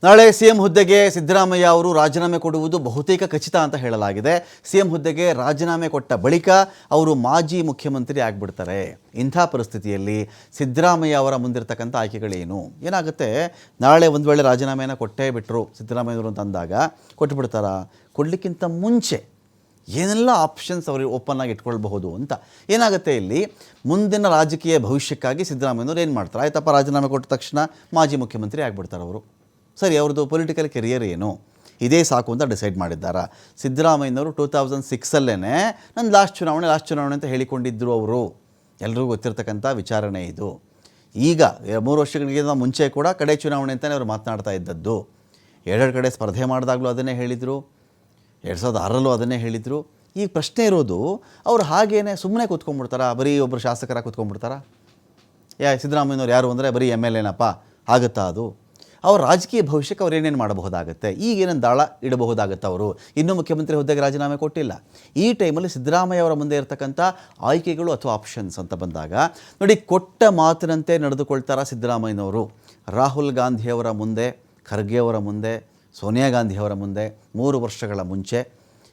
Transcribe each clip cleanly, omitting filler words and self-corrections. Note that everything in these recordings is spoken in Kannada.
ನಾಳೆ ಸಿಎಂ ಹುದ್ದೆಗೆ ಸಿದ್ದರಾಮಯ್ಯ ಅವರು ರಾಜೀನಾಮೆ ಕೊಡುವುದು ಬಹುತೇಕ ಖಚಿತ ಅಂತ ಹೇಳಲಾಗಿದೆ. ಸಿಎಂ ಹುದ್ದೆಗೆ ರಾಜೀನಾಮೆ ಕೊಟ್ಟ ಬಳಿಕ ಅವರು ಮಾಜಿ ಮುಖ್ಯಮಂತ್ರಿ ಆಗಿಬಿಡ್ತಾರೆ. ಇಂಥ ಪರಿಸ್ಥಿತಿಯಲ್ಲಿ ಸಿದ್ದರಾಮಯ್ಯ ಅವರ ಮುಂದಿರತಕ್ಕಂಥ ಆಯ್ಕೆಗಳೇನು ಏನಾಗುತ್ತೆ? ನಾಳೆ ಒಂದು ವೇಳೆ ರಾಜೀನಾಮೆಯನ್ನು ಕೊಟ್ಟೇ ಬಿಟ್ಟರು ಸಿದ್ದರಾಮಯ್ಯವರು ಅಂತ ಅಂದಾಗ ಕೊಟ್ಟುಬಿಡ್ತಾರಾ? ಕೊಡಲಿಕ್ಕಿಂತ ಮುಂಚೆ ಏನೆಲ್ಲ ಆಪ್ಷನ್ಸ್ ಅವರು ಓಪನ್ ಆಗಿ ಇಟ್ಕೊಳ್ಬಹುದು ಅಂತ ಏನಾಗುತ್ತೆ? ಇಲ್ಲಿ ಮುಂದಿನ ರಾಜಕೀಯ ಭವಿಷ್ಯಕ್ಕಾಗಿ ಸಿದ್ದರಾಮಯ್ಯನವರು ಏನು ಮಾಡ್ತಾರೆ? ಆಯ್ತಪ್ಪ, ರಾಜೀನಾಮೆ ಕೊಟ್ಟ ತಕ್ಷಣ ಮಾಜಿ ಮುಖ್ಯಮಂತ್ರಿ ಆಗಿಬಿಡ್ತಾರೆ ಅವರು. ಸರಿ, ಅವ್ರದ್ದು ಪೊಲಿಟಿಕಲ್ ಕೆರಿಯರ್ ಏನು, ಇದೇ ಸಾಕು ಅಂತ ಡಿಸೈಡ್ ಮಾಡಿದ್ದಾರೆ. ಸಿದ್ದರಾಮಯ್ಯನವರು 2006 ನನ್ನ ಲಾಸ್ಟ್ ಚುನಾವಣೆ ಅಂತ ಹೇಳಿಕೊಂಡಿದ್ದರು ಅವರು. ಎಲ್ರಿಗೂ ಗೊತ್ತಿರ್ತಕ್ಕಂಥ ವಿಚಾರಣೆ ಇದು. ಈಗ 3 ವರ್ಷಗಳಿಗಿಂತ ಮುಂಚೆ ಕೂಡ ಕಡೆ ಚುನಾವಣೆ ಅಂತಲೇ ಅವರು ಮಾತನಾಡ್ತಾ ಇದ್ದದ್ದು. 2 ಕಡೆ ಸ್ಪರ್ಧೆ ಮಾಡಿದಾಗಲೂ ಅದನ್ನೇ ಹೇಳಿದರು, 2006 ಅದನ್ನೇ ಹೇಳಿದರು. ಈಗ ಪ್ರಶ್ನೆ ಇರೋದು, ಅವ್ರು ಹಾಗೇನೆ ಸುಮ್ಮನೆ ಕೂತ್ಕೊಂಡ್ಬಿಡ್ತಾರಾ? ಬರೀ ಒಬ್ಬರು ಶಾಸಕರ ಕೂತ್ಕೊಂಡ್ಬಿಡ್ತಾರಾ? ಸಿದ್ದರಾಮಯ್ಯನವ್ರು ಯಾರು ಅಂದರೆ ಬರೀ MLAನಪ್ಪ ಆಗುತ್ತಾ? ಅದು ಅವ್ರ ರಾಜಕೀಯ ಭವಿಷ್ಯಕ್ಕೆ ಅವ್ರು ಏನೇನು ಮಾಡಬಹುದಾಗುತ್ತೆ? ಈಗೇನೇನು ದಾಳ ಇಡಬಹುದಾಗುತ್ತೆ? ಅವರು ಇನ್ನೂ ಮುಖ್ಯಮಂತ್ರಿ ಹುದ್ದೆಗೆ ರಾಜೀನಾಮೆ ಕೊಟ್ಟಿಲ್ಲ. ಈ ಟೈಮಲ್ಲಿ ಸಿದ್ದರಾಮಯ್ಯ ಅವರ ಮುಂದೆ ಇರತಕ್ಕಂಥ ಆಯ್ಕೆಗಳು ಅಥವಾ ಆಪ್ಷನ್ಸ್ ಅಂತ ಬಂದಾಗ ನೋಡಿ, ಕೊಟ್ಟ ಮಾತಿನಂತೆ ನಡೆದುಕೊಳ್ತಾರ ಸಿದ್ದರಾಮಯ್ಯನವರು. ರಾಹುಲ್ ಗಾಂಧಿಯವರ ಮುಂದೆ, ಖರ್ಗೆ ಅವರ ಮುಂದೆ, ಸೋನಿಯಾ ಗಾಂಧಿಯವರ ಮುಂದೆ 3 ವರ್ಷಗಳ ಮುಂಚೆ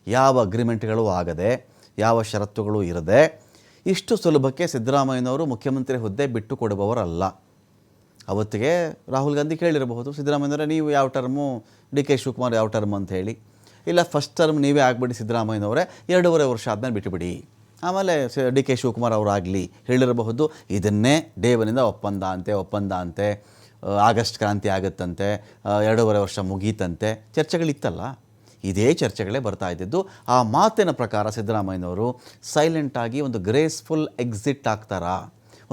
ಯಾವ ಅಗ್ರಿಮೆಂಟ್ಗಳು ಆಗದೆ, ಯಾವ ಷರತ್ತುಗಳು ಇರದೆ ಇಷ್ಟು ಸುಲಭಕ್ಕೆ ಸಿದ್ದರಾಮಯ್ಯನವರು ಮುಖ್ಯಮಂತ್ರಿ ಹುದ್ದೆ ಬಿಟ್ಟು ಕೊಡುವವರಲ್ಲ. ಅವತ್ತಿಗೆ ರಾಹುಲ್ ಗಾಂಧಿ ಕೇಳಿರಬಹುದು, ಸಿದ್ದರಾಮಯ್ಯನವರೇ ನೀವು ಯಾವ ಟರ್ಮು, DK ಶಿವಕುಮಾರ್ ಯಾವ ಟರ್ಮ್ ಅಂತ ಹೇಳಿ. ಇಲ್ಲ, ಫಸ್ಟ್ ಟರ್ಮ್ ನೀವೇ ಆಗಿಬಿಡಿ ಸಿದ್ದರಾಮಯ್ಯನವರೇ, 2.5 ವರ್ಷ ಆದಮೇಲೆ ಬಿಟ್ಟುಬಿಡಿ, ಆಮೇಲೆ DK ಶಿವಕುಮಾರ್ ಅವರಾಗಲಿ ಹೇಳಿರಬಹುದು. ಇದನ್ನೇ ಡೇ 1 ಒಪ್ಪಂದ ಅಂತೆ, ಆಗಸ್ಟ್ ಕ್ರಾಂತಿ ಆಗುತ್ತಂತೆ, 2.5 ವರ್ಷ ಮುಗೀತಂತೆ ಚರ್ಚೆಗಳಿತ್ತಲ್ಲ. ಇದೇ ಚರ್ಚೆಗಳೇ ಬರ್ತಾ ಇದ್ದಿದ್ದು. ಆ ಮಾತಿನ ಪ್ರಕಾರ ಸಿದ್ದರಾಮಯ್ಯನವರು ಸೈಲೆಂಟಾಗಿ ಒಂದು ಗ್ರೇಸ್ಫುಲ್ ಎಕ್ಸಿಟ್ ಆಗ್ತಾರಾ,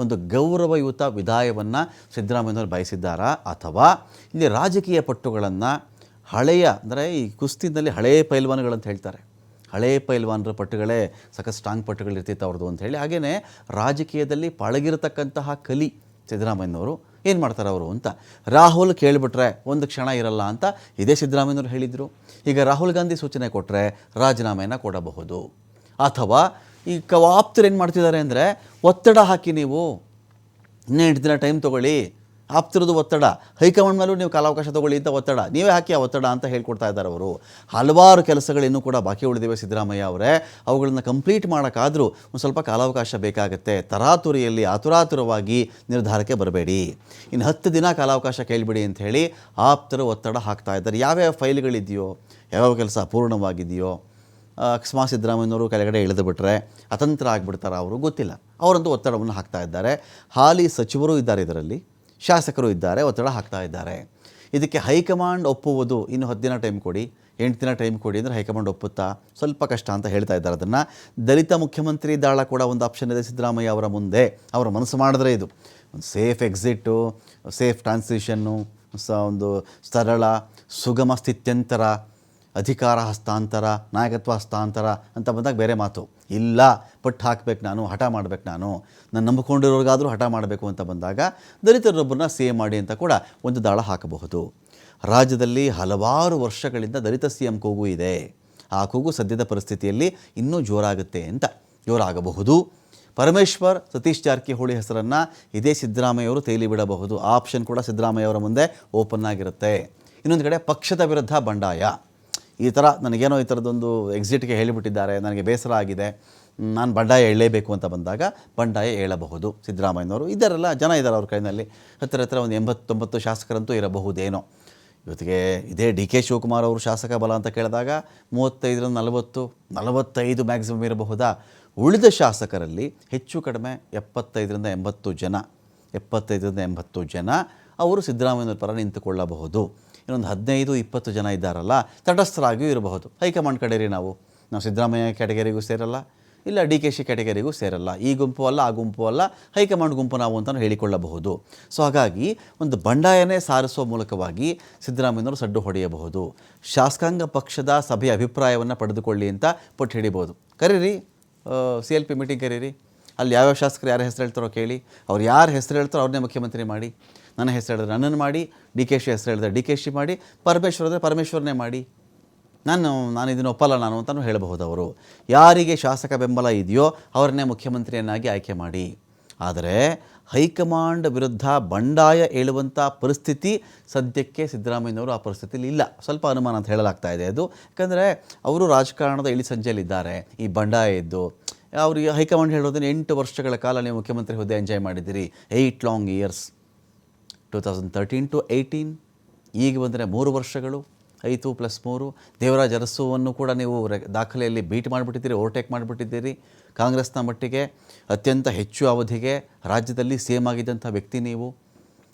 ಒಂದು ಗೌರವಯುತ ವಿದಾಯವನ್ನು ಸಿದ್ದರಾಮಯ್ಯನವರು ಬಯಸಿದ್ದಾರಾ? ಅಥವಾ ಇಲ್ಲಿ ರಾಜಕೀಯ ಪಟ್ಟುಗಳನ್ನು ಹಳೆಯ, ಅಂದರೆ ಈ ಕುಸ್ತಿನಲ್ಲಿ ಹಳೆಯ ಪೈಲ್ವಾನ್ಗಳಂತ ಹೇಳ್ತಾರೆ, ಹಳೆಯ ಪೈಲ್ವಾನರ ಪಟ್ಟುಗಳೇ ಸಾಕಷ್ಟು ಸ್ಟ್ರಾಂಗ್ ಪಟ್ಟುಗಳಿರ್ತಿತ್ತು ಅವ್ರದ್ದು ಅಂತ ಹೇಳಿ. ಹಾಗೆಯೇ ರಾಜಕೀಯದಲ್ಲಿ ಪಳಗಿರತಕ್ಕಂತಹ ಕಲಿ ಸಿದ್ದರಾಮಯ್ಯನವರು ಏನು ಮಾಡ್ತಾರೆ ಅವರು ಅಂತ. ರಾಹುಲ್ ಕೇಳಿಬಿಟ್ರೆ ಒಂದು ಕ್ಷಣ ಇರಲ್ಲ ಅಂತ ಇದೇ ಸಿದ್ದರಾಮಯ್ಯನವರು ಹೇಳಿದರು. ಈಗ ರಾಹುಲ್ ಗಾಂಧಿ ಸೂಚನೆ ಕೊಟ್ಟರೆ ರಾಜೀನಾಮೆಯನ್ನು ಕೊಡಬಹುದು. ಅಥವಾ ಈ ಆಪ್ತರು ಏನು ಮಾಡ್ತಿದ್ದಾರೆ ಅಂದರೆ, ಒತ್ತಡ ಹಾಕಿ, ನೀವು ಇನ್ನೂ 8 ದಿನ ಟೈಮ್ ತೊಗೊಳ್ಳಿ, ಆಪ್ತಿರೋದು ಒತ್ತಡ, ಹೈಕಮಾಂಡ್ ಮೇಲೂ ನೀವು ಕಾಲಾವಕಾಶ ತೊಗೊಳ್ಳಿ ಅಂತ ಒತ್ತಡ, ನೀವೇ ಹಾಕಿ ಆ ಒತ್ತಡ ಅಂತ ಹೇಳ್ಕೊಡ್ತಾ ಇದ್ದಾರೆ ಅವರು. ಹಲವಾರು ಕೆಲಸಗಳು ಇನ್ನೂ ಕೂಡ ಬಾಕಿ ಉಳಿದಿವೆ ಸಿದ್ದರಾಮಯ್ಯ ಅವರೇ. ಅವುಗಳನ್ನು ಕಂಪ್ಲೀಟ್ ಮಾಡೋಕ್ಕಾದರೂ ಒಂದು ಸ್ವಲ್ಪ ಕಾಲಾವಕಾಶ ಬೇಕಾಗುತ್ತೆ. ತರಾತುರಿಯಲ್ಲಿ ಆತುರಾತುರವಾಗಿ ನಿರ್ಧಾರಕ್ಕೆ ಬರಬೇಡಿ, ಇನ್ನು 10 ದಿನ ಕಾಲಾವಕಾಶ ಕೇಳಿಬಿಡಿ ಅಂತ ಹೇಳಿ ಆಪ್ತರು ಒತ್ತಡ ಹಾಕ್ತಾ ಇದ್ದಾರೆ. ಯಾವ್ಯಾವ ಫೈಲ್ಗಳಿದೆಯೋ, ಯಾವ್ಯಾವ ಕೆಲಸ ಅಪೂರ್ಣವಾಗಿದೆಯೋ, ಅಕಸ್ಮಾತ್ ಸಿದ್ದರಾಮಯ್ಯನವರು ಕೆಳಗಡೆ ಇಳಿದು ಬಿಟ್ಟರೆ ಅತಂತ್ರ ಆಗಿಬಿಡ್ತಾರೆ ಅವರು, ಗೊತ್ತಿಲ್ಲ. ಅವರಂತೂ ಒತ್ತಡವನ್ನು ಹಾಕ್ತಾ ಇದ್ದಾರೆ. ಹಾಲಿ ಸಚಿವರು ಇದ್ದಾರೆ, ಇದರಲ್ಲಿ ಶಾಸಕರು ಇದ್ದಾರೆ, ಒತ್ತಡ ಹಾಕ್ತಾ ಇದ್ದಾರೆ. ಇದಕ್ಕೆ ಹೈಕಮಾಂಡ್ ಒಪ್ಪುವುದು ಇನ್ನು 10 ದಿನ ಟೈಮ್ ಕೊಡಿ, 8 ದಿನ ಟೈಮ್ ಕೊಡಿ ಅಂದರೆ ಹೈಕಮಾಂಡ್ ಒಪ್ಪುತ್ತಾ? ಸ್ವಲ್ಪ ಕಷ್ಟ ಅಂತ ಹೇಳ್ತಾ ಇದ್ದಾರೆ. ಅದನ್ನು ದಲಿತ ಮುಖ್ಯಮಂತ್ರಿ ದಾಳ ಕೂಡ ಒಂದು ಆಪ್ಷನ್ ಇದೆ ಸಿದ್ದರಾಮಯ್ಯ ಅವರ ಮುಂದೆ. ಅವರ ಮನಸ್ಸು ಮಾಡಿದ್ರೆ ಇದು ಒಂದು ಸೇಫ್ ಎಕ್ಸಿಟ್ಟು, ಸೇಫ್ ಟ್ರಾನ್ಸಿಷನ್ನು, ಒಂದು ಸರಳ ಸುಗಮ ಸ್ಥಿತ್ಯಂತರ, ಅಧಿಕಾರ ಹಸ್ತಾಂತರ, ನಾಯಕತ್ವ ಹಸ್ತಾಂತರ ಅಂತ ಬಂದಾಗ ಬೇರೆ ಮಾತು. ಇಲ್ಲ, ಪಟ್ಟು ಹಾಕಬೇಕು, ನಾನು ಹಠ ಮಾಡಬೇಕು, ನಾನು ನಂಬಿಕೊಂಡಿರೋರಿಗಾದರೂ ಹಠ ಮಾಡಬೇಕು ಅಂತ ಬಂದಾಗ ದಲಿತರೊಬ್ಬರನ್ನ CM ಮಾಡಿ ಅಂತ ಕೂಡ ಒಂದು ದಾಳ ಹಾಕಬಹುದು. ರಾಜ್ಯದಲ್ಲಿ ಹಲವಾರು ವರ್ಷಗಳಿಂದ ದಲಿತ CM ಕೂಗು ಇದೆ. ಆ ಕೂಗು ಸದ್ಯದ ಪರಿಸ್ಥಿತಿಯಲ್ಲಿ ಇನ್ನೂ ಜೋರಾಗಬಹುದು. ಪರಮೇಶ್ವರ್, ಸತೀಶ್ ಜಾರಕಿಹೊಳಿ ಹೆಸರನ್ನು ಇದೇ ಸಿದ್ದರಾಮಯ್ಯವರು ತೇಲಿ ಬಿಡಬಹುದು. ಆ ಆಪ್ಷನ್ ಕೂಡ ಸಿದ್ದರಾಮಯ್ಯ ಅವರ ಮುಂದೆ ಓಪನ್ ಆಗಿರುತ್ತೆ. ಇನ್ನೊಂದು ಕಡೆ ಪಕ್ಷದ ವಿರುದ್ಧ ಬಂಡಾಯ, ಈ ಥರ ನನಗೇನೋ ಈ ಥರದೊಂದು ಎಕ್ಸಿಟ್ಗೆ ಹೇಳಿಬಿಟ್ಟಿದ್ದಾರೆ, ನನಗೆ ಬೇಸರ ಆಗಿದೆ, ನಾನು ಬಂಡಾಯ ಹೇಳಲೇಬೇಕು ಅಂತ ಬಂದಾಗ ಬಂಡಾಯ ಹೇಳಬಹುದು ಸಿದ್ದರಾಮಯ್ಯನವರು. ಇದರೆಲ್ಲ ಜನ ಇದ್ದಾರೆ ಅವ್ರ ಕೈನಲ್ಲಿ. ಹತ್ತಿರ ಒಂದು 80-90 ಶಾಸಕರಂತೂ ಇರಬಹುದೇನೋ. ಇವತ್ತಿಗೆ ಇದೇ DK ಶಿವಕುಮಾರ್ ಅವರು ಶಾಸಕ ಬಲ ಅಂತ ಕೇಳಿದಾಗ 35-40-45 ಮ್ಯಾಕ್ಸಿಮಮ್ ಇರಬಹುದಾ? ಉಳಿದ ಶಾಸಕರಲ್ಲಿ ಹೆಚ್ಚು ಕಡಿಮೆ 75-80 ಜನ ಅವರು ಸಿದ್ದರಾಮಯ್ಯನವ್ರ ಪರ ನಿಂತುಕೊಳ್ಳಬಹುದು. ಇನ್ನೊಂದು 15-20 ಜನ ಇದ್ದಾರಲ್ಲ, ತಟಸ್ಥರಾಗಿಯೂ ಇರಬಹುದು. ಹೈಕಮಾಂಡ್ ಕಡೆರಿ, ನಾವು ಸಿದ್ದರಾಮಯ್ಯ ಕ್ಯಾಟಗರಿಗೂ ಸೇರಲ್ಲ, ಇಲ್ಲ DKC ಕ್ಯಾಟಗರಿಗೂ ಸೇರಲ್ಲ, ಈ ಗುಂಪು ಅಲ್ಲ ಆ ಗುಂಪು ಅಲ್ಲ, ಹೈಕಮಾಂಡ್ ಗುಂಪು ನಾವು ಅಂತಲೂ ಹೇಳಿಕೊಳ್ಳಬಹುದು. ಸೊ ಹಾಗಾಗಿ ಒಂದು ಬಂಡಾಯನೇ ಸಾರಿಸುವ ಮೂಲಕವಾಗಿ ಸಿದ್ದರಾಮಯ್ಯನವರು ಸಡ್ಡು ಹೊಡೆಯಬಹುದು. ಶಾಸಕಾಂಗ ಪಕ್ಷದ ಸಭೆಯ ಅಭಿಪ್ರಾಯವನ್ನು ಪಡೆದುಕೊಳ್ಳಿ ಅಂತ ಪಟ್ಟು ಹಿಡಿಬೋದು. ಕರೀರಿ, CLP ಮೀಟಿಂಗ್ ಕರೀರಿ, ಅಲ್ಲಿ ಯಾವ್ಯಾವ ಶಾಸಕರು ಯಾರ ಹೆಸರು ಹೇಳ್ತಾರೋ ಕೇಳಿ, ಅವ್ರು ಯಾರು ಹೆಸರು ಹೇಳ್ತಾರೋ ಅವ್ರನ್ನೇ ಮುಖ್ಯಮಂತ್ರಿ ಮಾಡಿ. ನನ್ನ ಹೆಸರು ಹೇಳಿದ್ರೆ ನನ್ನನ್ನು ಮಾಡಿ, DKC ಹೆಸರು ಹೇಳಿದ್ರೆ DKC ಮಾಡಿ, ಪರಮೇಶ್ವರ್ ಅಂದರೆ ಪರಮೇಶ್ವರನೇ ಮಾಡಿ, ನಾನು ಇದನ್ನು ಒಪ್ಪಲ್ಲ ನಾನು ಅಂತಲೂ ಹೇಳಬಹುದು. ಅವರು ಯಾರಿಗೆ ಶಾಸಕ ಬೆಂಬಲ ಇದೆಯೋ ಅವರನ್ನೇ ಮುಖ್ಯಮಂತ್ರಿಯನ್ನಾಗಿ ಆಯ್ಕೆ ಮಾಡಿ. ಆದರೆ ಹೈಕಮಾಂಡ್ ವಿರುದ್ಧ ಬಂಡಾಯ ಏಳುವಂಥ ಪರಿಸ್ಥಿತಿ ಸದ್ಯಕ್ಕೆ ಸಿದ್ದರಾಮಯ್ಯನವರು ಆ ಪರಿಸ್ಥಿತಿಯಲ್ಲಿ ಇಲ್ಲ. ಸ್ವಲ್ಪ ಅನುಮಾನ ಅಂತ ಹೇಳಲಾಗ್ತಾ ಇದೆ ಅದು. ಯಾಕಂದರೆ ಅವರು ರಾಜಕಾರಣದ ಇಳಿಸಂಜೆಯಲ್ಲಿದ್ದಾರೆ. ಈ ಬಂಡಾಯ ಇದ್ದು ಅವರಿಗೆ ಹೈಕಮಾಂಡ್ ಹೇಳೋದನ್ನು 8 ವರ್ಷಗಳ ಕಾಲ ನೀವು ಮುಖ್ಯಮಂತ್ರಿ ಹುದ್ದೆ ಎಂಜಾಯ್ ಮಾಡಿದ್ದೀರಿ, 8 ಲಾಂಗ್ ಇಯರ್ಸ್, 2013 to 18, ಈಗ ಬಂದರೆ 3 ವರ್ಷಗಳು, 5 + 3. ದೇವರಾಜ್ ಅರಸುವನ್ನು ಕೂಡ ನೀವು ದಾಖಲೆಯಲ್ಲಿ ಬೀಟ್ ಮಾಡಿಬಿಟ್ಟಿದ್ದೀರಿ, ಓವರ್ಟೇಕ್ ಮಾಡಿಬಿಟ್ಟಿದ್ದೀರಿ. ಕಾಂಗ್ರೆಸ್ನ ಮಟ್ಟಿಗೆ ಅತ್ಯಂತ ಹೆಚ್ಚು ಅವಧಿಗೆ ರಾಜ್ಯದಲ್ಲಿ CM ಆಗಿದ್ದಂಥ ವ್ಯಕ್ತಿ ನೀವು.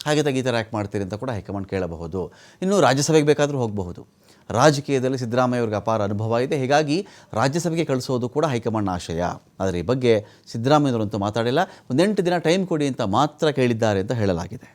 ಹಾಗೆ ಈ ಥರ ಯಾಕೆ ಮಾಡ್ತೀರಿ ಅಂತ ಕೂಡ ಹೈಕಮಾಂಡ್ ಕೇಳಬಹುದು. ಇನ್ನು ರಾಜ್ಯಸಭೆಗೆ ಬೇಕಾದರೂ ಹೋಗಬಹುದು. ರಾಜಕೀಯದಲ್ಲಿ ಸಿದ್ದರಾಮಯ್ಯ ಅವ್ರಿಗೆ ಅಪಾರ ಅನುಭವ ಇದೆ. ಹೀಗಾಗಿ ರಾಜ್ಯಸಭೆಗೆ ಕಳಿಸೋದು ಕೂಡ ಹೈಕಮಾಂಡ್ನ ಆಶಯ. ಆದರೆ ಈ ಬಗ್ಗೆ ಸಿದ್ದರಾಮಯ್ಯನವರಂತೂ ಮಾತಾಡಿಲ್ಲ. ಒಂದು 8 ದಿನ ಟೈಮ್ ಕೊಡಿ ಅಂತ ಮಾತ್ರ ಕೇಳಿದ್ದಾರೆ ಅಂತ ಹೇಳಲಾಗಿದೆ.